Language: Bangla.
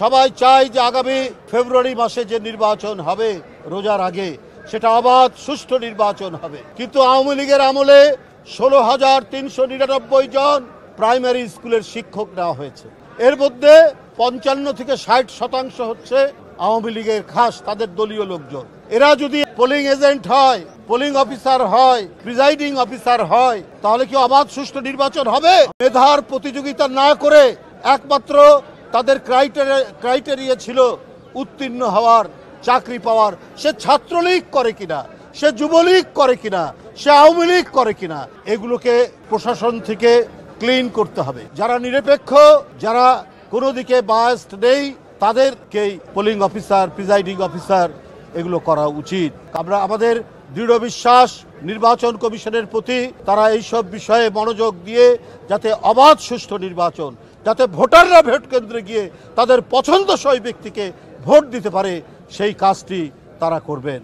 সবাই চায় যে আগামী ফেব্রুয়ারি মাসে যে নির্বাচন হবে রোজার আগে সেটা অবাধ সুষ্ঠু নির্বাচন হবে। কিন্তু আওয়ামী লীগের আমলে 16,399 জন প্রাইমারি স্কুলের শিক্ষক নেওয়া হয়েছে। এর মধ্যে 55 থেকে 60% হচ্ছে আওয়ামী লীগের খাস তাদের দলীয় লোকজন। এরা যদি পোলিং এজেন্ট হয়, পোলিং অফিসার হয়, প্রিজাইডিং অফিসার হয়, তাহলে কি অবাধ সুষ্ঠু নির্বাচন হবে? মেধার প্রতিযোগিতা না করে একমাত্র তাদের ক্রাইটেরিয়া ছিল উত্তীর্ণ হওয়ার, চাকরি পাওয়ার। সে ছাত্রলীগ করে কিনা, সে যুবলীগ করে কিনা, সে আওয়ামী লীগ করে কিনা, এগুলোকে প্রশাসন থেকে ক্লিন করতে হবে। যারা নিরপেক্ষ, যারা কোনো দিকে বায়াসড নেই, তাদেরকেই পোলিং অফিসার, প্রিজাইডিং অফিসার এগুলো করা উচিত। আমরা আমাদের দৃঢ় বিশ্বাস নির্বাচন কমিশনের প্রতি, তারা এইসব বিষয়ে মনোযোগ দিয়ে যাতে অবাধ সুষ্ঠু নির্বাচন, যাতে ভোটাররা ভোট কেন্দ্রে গিয়ে তাদের পছন্দসই ব্যক্তিকে ভোট দিতে পারে, সেই কাজটি তারা করবেন।